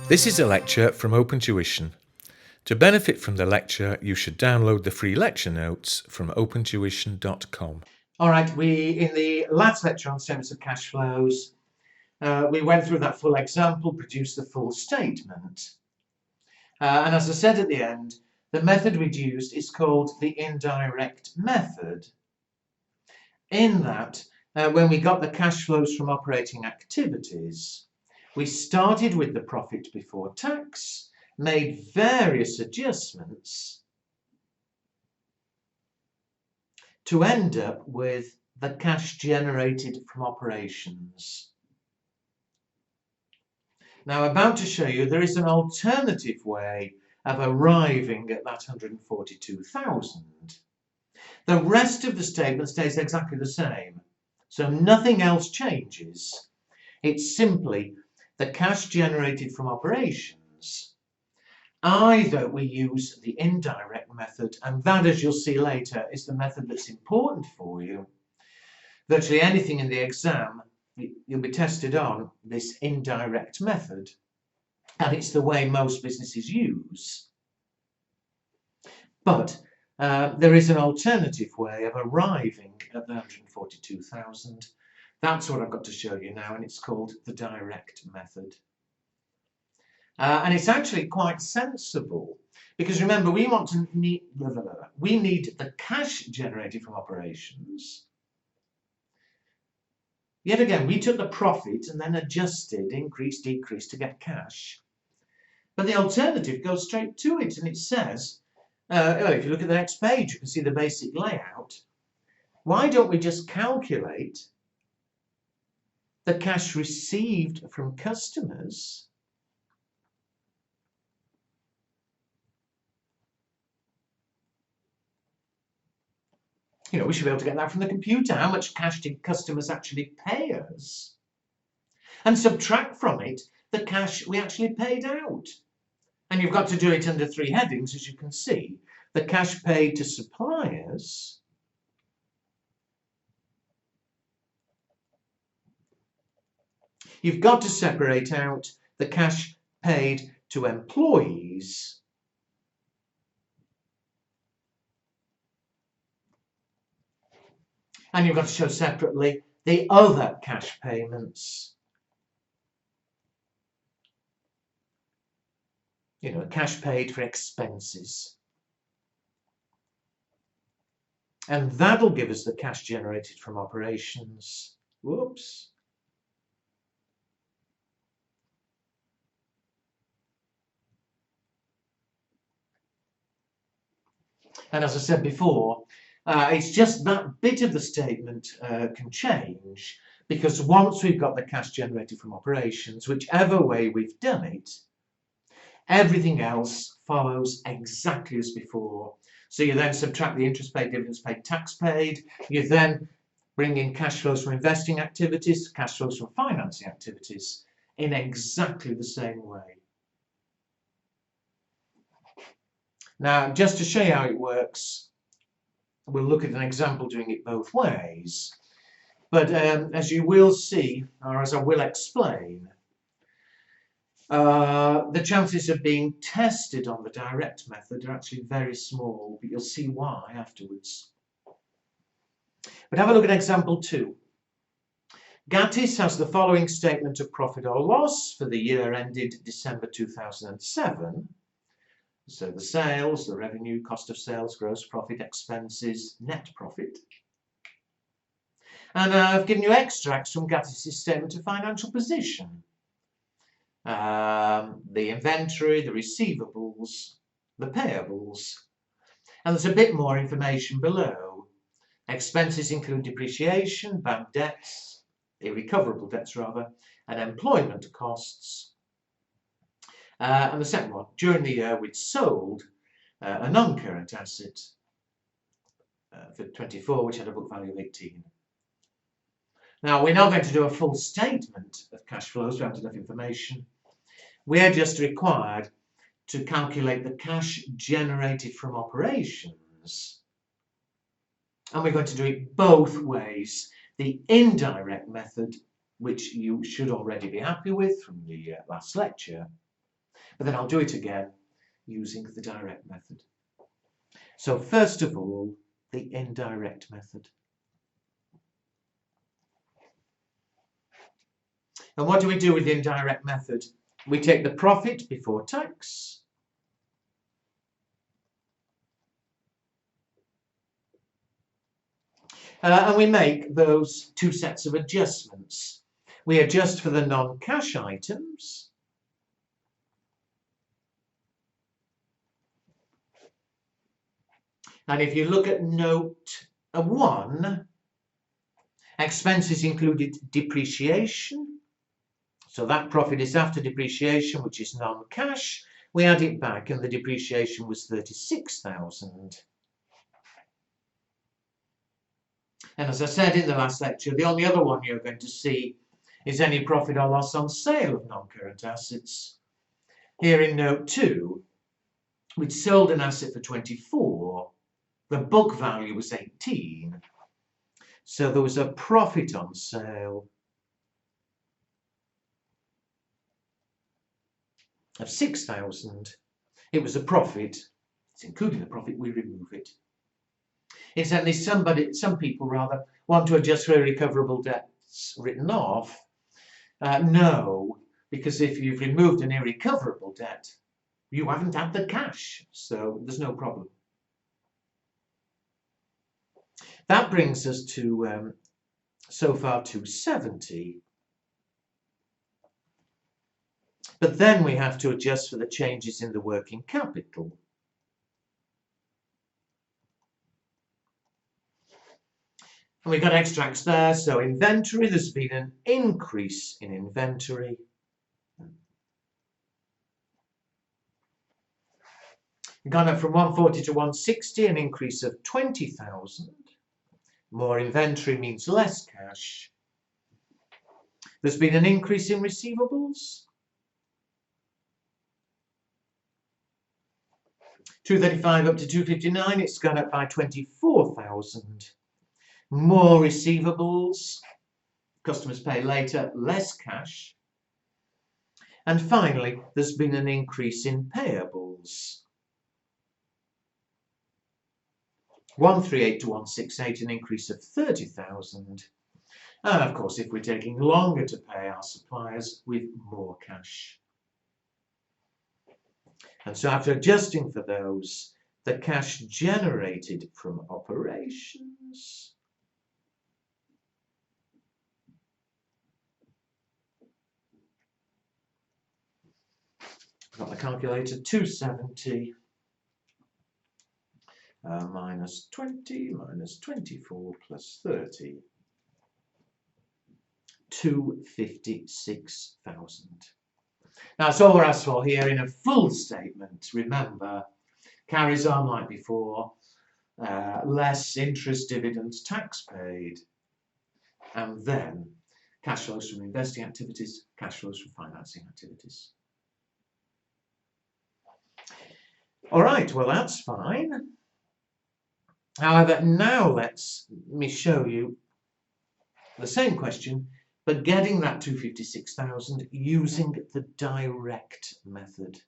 This is a lecture from Open Tuition. To benefit from the lecture, you should download the free lecture notes from opentuition.com. All right, in the last lecture on statements of cash flows, we went through that full example, produced the full statement. And as I said at the end, the method we'd used is called the indirect method. In that, when we got the cash flows from operating activities, we started with the profit before tax, made various adjustments to end up with the cash generated from operations. Now, I'm about to show you there is an alternative way of arriving at that 142,000. The rest of the statement stays exactly the same, so nothing else changes. It's simply the cash generated from operations. Either we use the indirect method, and that, as you'll see later, is the method that's important for you. Virtually anything in the exam, you'll be tested on this indirect method, and it's the way most businesses use. But there is an alternative way of arriving at the 142,000. That's what I've got to show you now, and it's called the direct method. And it's actually quite sensible, because remember, we need the cash generated from operations. Yet again, we took the profit and then adjusted, increase, decrease to get cash. But the alternative goes straight to it, and it says, if you look at the next page, you can see the basic layout. Why don't we just calculate the cash received from customers we should be able to get that from the computer. How much cash did customers actually pay us? And subtract from it the cash we actually paid out. And you've got to do it under three headings, as you can see. The cash paid to suppliers, you've got to separate out the cash paid to employees, and you've got to show separately the other cash payments. Cash paid for expenses. And that'll give us the cash generated from operations. Whoops. And as I said before, it's just that bit of the statement can change, because once we've got the cash generated from operations, whichever way we've done it, everything else follows exactly as before. So you then subtract the interest paid, dividends paid, tax paid. You then bring in cash flows from investing activities, cash flows from financing activities in exactly the same way. Now, just to show you how it works, we'll look at an example doing it both ways. But as you will see, or as I will explain, the chances of being tested on the direct method are actually very small, but you'll see why afterwards. But have a look at example 2. Gattis has the following statement of profit or loss for the year ended December 2007. So the sales, the revenue, cost of sales, gross profit, expenses, net profit. And I've given you extracts from Gattis' statement of financial position. The inventory, the receivables, the payables. And there's a bit more information below. Expenses include depreciation, bad debts, irrecoverable debts rather, and employment costs. And the second one, during the year we'd sold a non-current asset for 24, which had a book value of 18. Now, we're not going to do a full statement of cash flows, we haven't enough information. We're just required to calculate the cash generated from operations. And we're going to do it both ways. The indirect method, which you should already be happy with from the last lecture, But then I'll do it again using the direct method. So first of all, the indirect method. And what do we do with the indirect method? We take the profit before tax, and we make those two sets of adjustments. We adjust for the non-cash items, and if you look at note 1, expenses included depreciation. So that profit is after depreciation, which is non-cash. We add it back, and the depreciation was 36,000. And as I said in the last lecture, the only other one you're going to see is any profit or loss on sale of non-current assets. Here in note 2, we'd sold an asset for 24. The book value was 18. So there was a profit on sale of 6,000. It was a profit. It's including the profit, we remove it. Incidentally, some people rather want to adjust for irrecoverable debts written off. No, because if you've removed an irrecoverable debt, you haven't had the cash, so there's no problem. That brings us to so far 270. But then we have to adjust for the changes in the working capital. And we've got extracts there. So inventory, there's been an increase in inventory. We've gone up from 140 to 160, an increase of 20,000. More inventory means less cash. There's been an increase in receivables. 235 up to 259, it's gone up by 24,000. More receivables, customers pay later, less cash. And finally, there's been an increase in payables. 138 to 168, an increase of 30,000. And of course, if we're taking longer to pay our suppliers, with more cash. And so after adjusting for those, the cash generated from operations got the calculator, 270 minus 20 minus 24 plus 30, 256,000. Now that's all we're asked for here in a full statement. Remember, carries on like before, less interest, dividends, tax paid, and then cash flows from investing activities, cash flows from financing activities. All right, well that's fine. However, now let me show you the same question, but getting that 256,000 using the direct method.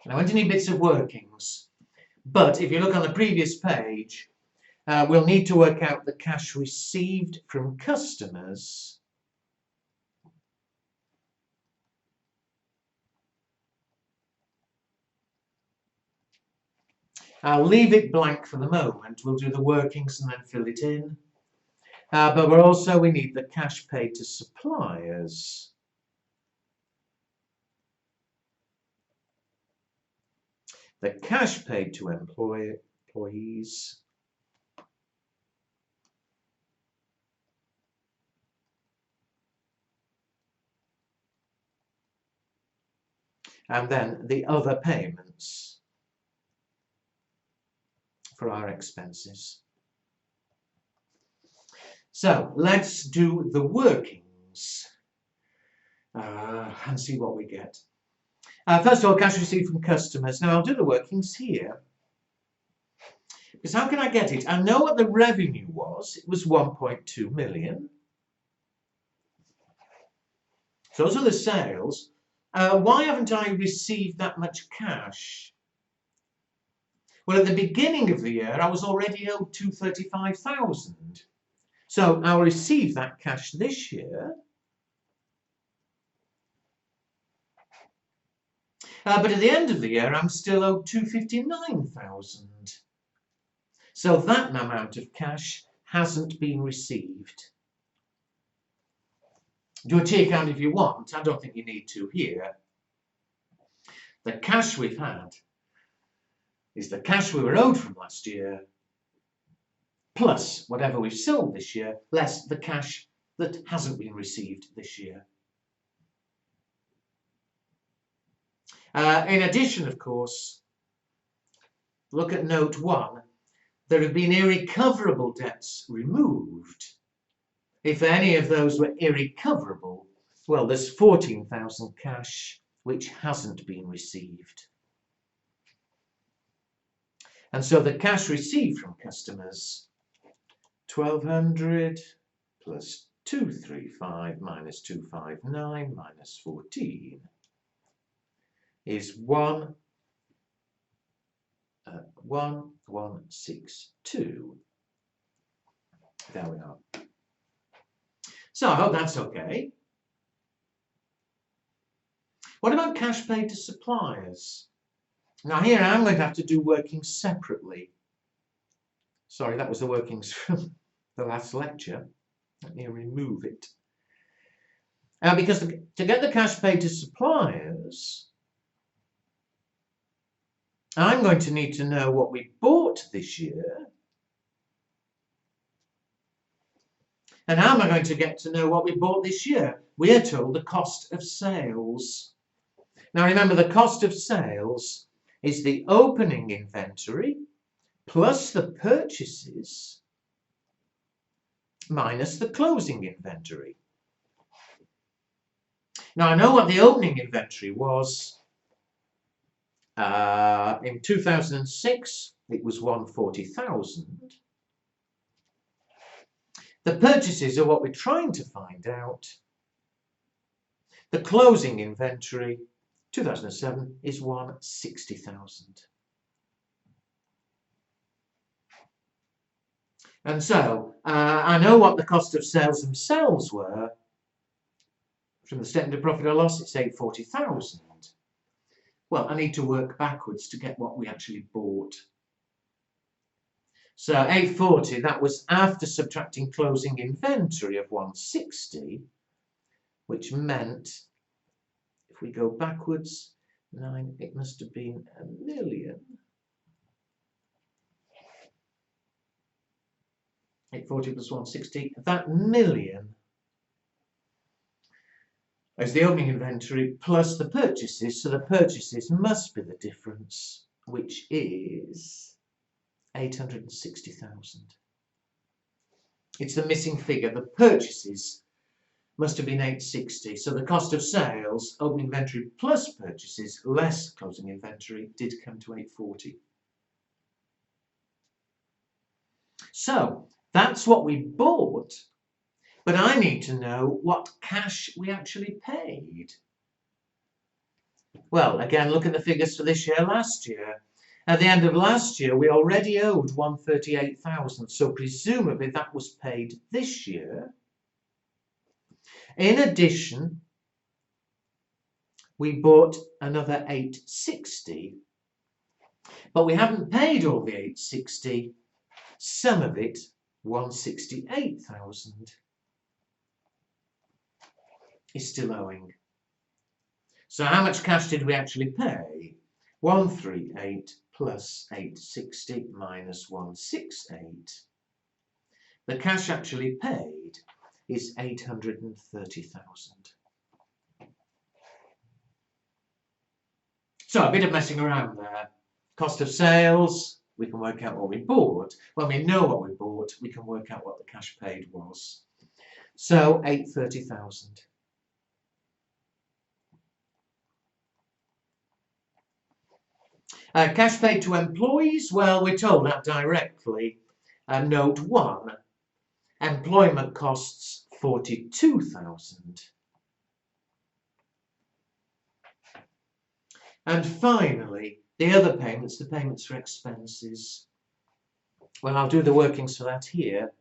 Now, I don't need bits of workings, but if you look on the previous page, we'll need to work out the cash received from customers I'll leave it blank for the moment. We'll do the workings and then fill it in. But we need the cash paid to suppliers. The cash paid to employees. And then the other payments for our expenses. So let's do the workings and see what we get. First of all, cash received from customers. Now I'll do the workings here, because how can I get it? I know what the revenue was. It was 1.2 million. So those are the sales. Why haven't I received that much cash? Well, at the beginning of the year, I was already owed 235,000. So I'll receive that cash this year. But at the end of the year, I'm still owed 259,000. So that amount of cash hasn't been received. Do a T account if you want. I don't think you need to here. The cash we've had is the cash we were owed from last year, plus whatever we've sold this year, less the cash that hasn't been received this year. In addition, of course, look at note 1. There have been irrecoverable debts removed. If any of those were irrecoverable, well, there's 14,000 cash which hasn't been received. And so the cash received from customers, 1,200 plus 235 minus 259 minus 14 is 1162. There we are. So I hope that's okay. What about cash paid to suppliers? Now here I'm going to have to do workings separately. Sorry, that was the workings from the last lecture. Let me remove it. Because to get the cash paid to suppliers, I'm going to need to know what we bought this year. And how am I going to get to know what we bought this year? We are told the cost of sales. Now remember, the cost of sales is the opening inventory plus the purchases minus the closing inventory. Now I know what the opening inventory was. In 2006 it was 140,000. The purchases are what we're trying to find out. The closing inventory 2007 is 160,000. And so I know what the cost of sales themselves were. From the statement of profit or loss, it's 840,000. Well, I need to work backwards to get what we actually bought. So 840, that was after subtracting closing inventory of 160, which meant, if we go backwards, 9, it must have been 1,000,000. 840 plus 160, that 1,000,000 is the opening inventory plus the purchases, so the purchases must be the difference, which is 860,000. It's the missing figure. The purchases must have been 860. So the cost of sales, opening inventory plus purchases less closing inventory, did come to 840. So that's what we bought, but I need to know what cash we actually paid. Well, again, look at the figures for this year, last year. At the end of last year, we already owed 138,000, so presumably that was paid this year. In addition, we bought another 860, but we haven't paid all the 860. Some of it, 168,000, is still owing. So how much cash did we actually pay? 138 plus 860 minus 168. The cash actually paid is 830,000. So a bit of messing around there. Cost of sales, we can work out what we bought. When we know what we bought, we can work out what the cash paid was. So 830,000. Cash paid to employees, well, we're told that directly. Note 1, employment costs 42,000. And finally, the other payments, the payments for expenses. Well, I'll do the workings for that here.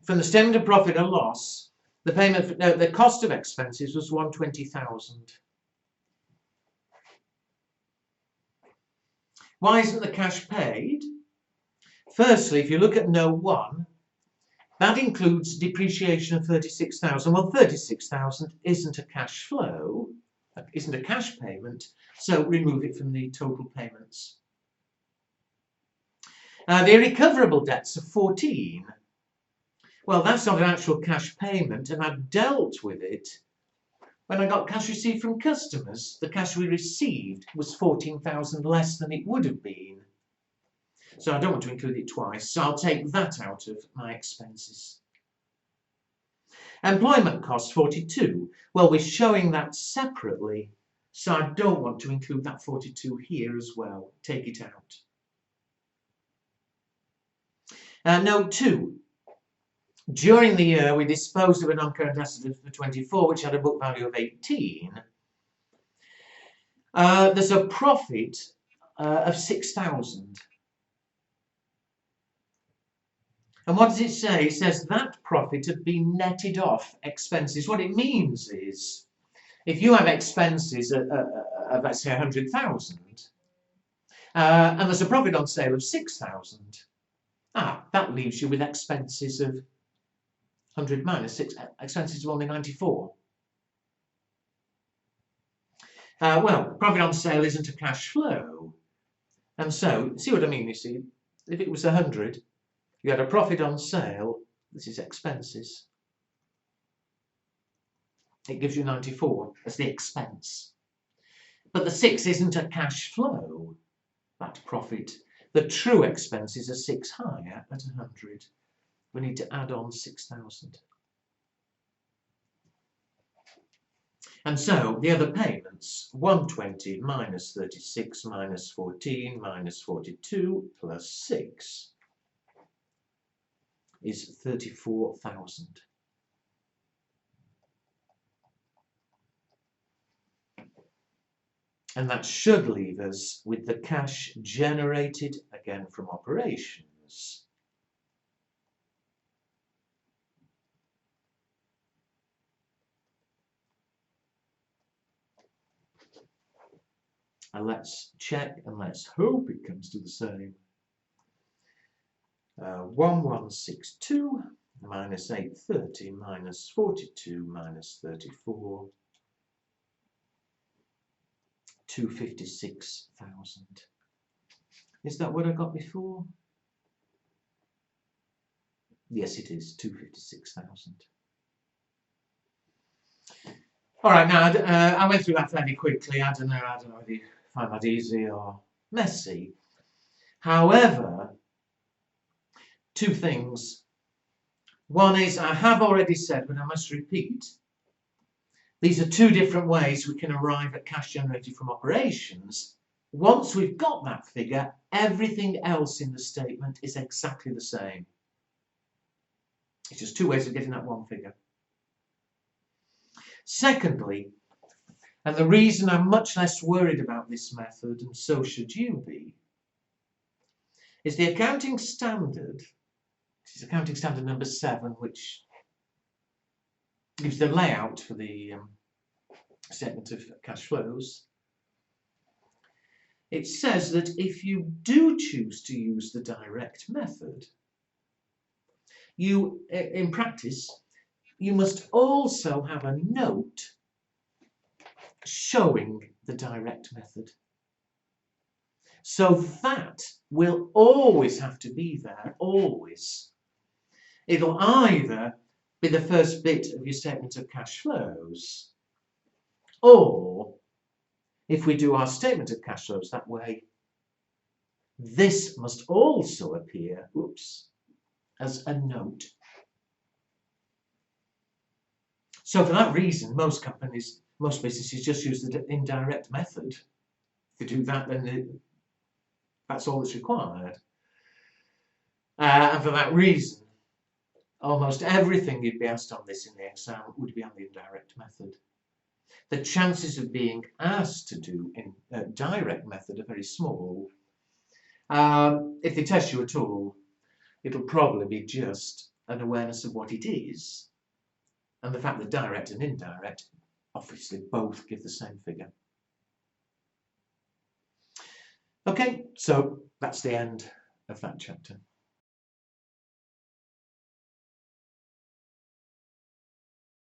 From the statement of profit and loss, the payment for, no, the cost of expenses was 120,000. Why isn't the cash paid? Firstly, if you look at note 1, that includes depreciation of 36,000. Well, 36,000 isn't a cash flow, isn't a cash payment, so remove it from the total payments. The irrecoverable debts of 14. Well, that's not an actual cash payment, and I dealt with it when I got cash received from customers. The cash we received was 14,000 less than it would have been. So I don't want to include it twice, so I'll take that out of my expenses. Employment costs 42. Well, we're showing that separately, so I don't want to include that 42 here as well. Take it out. Note 2. During the year, we disposed of a non-current asset for 24, which had a book value of 18. There's a profit of 6,000. And what does it say? It says that profit had been netted off expenses. What it means is, if you have expenses of let's say 100,000, and there's a profit on sale of 6,000, that leaves you with expenses of 100 minus 6, expenses of only 94. Well, profit on sale isn't a cash flow, and so, see what I mean, you see, if it was 100, you had a profit on sale, this is expenses, it gives you 94 as the expense. But the 6 isn't a cash flow, that profit. The true expenses are 6 higher at 100. We need to add on 6,000. And so the other payments, 120 minus 36 minus 14 minus 42 plus 6 is 34,000. And that should leave us with the cash generated again from operations. And let's check and let's hope it comes to the same. 1162 minus 830 minus 42 minus 34, 256,000. Is that what I got before? Yes, it is 256,000. All right, now I went through that fairly quickly. I don't know if you find that easy or messy. However, two things. One is, I have already said, but I must repeat, these are two different ways we can arrive at cash generated from operations. Once we've got that figure, everything else in the statement is exactly the same. It's just two ways of getting that one figure. Secondly, and the reason I'm much less worried about this method, and so should you be, is the accounting standard, this is accounting standard number 7, which gives the layout for the statement of cash flows. It says that if you do choose to use the direct method, you, in practice, you must also have a note showing the direct method. So that will always have to be there, always. It'll either be the first bit of your statement of cash flows, or if we do our statement of cash flows that way, this must also appear, as a note. So for that reason, most businesses just use the indirect method. If you do that, then that's all that's required. And for that reason, almost everything you'd be asked on this in the exam would be on the indirect method. The chances of being asked to do in direct method are very small. If they test you at all, it'll probably be just an awareness of what it is, and the fact that direct and indirect obviously both give the same figure. Okay, so that's the end of that chapter.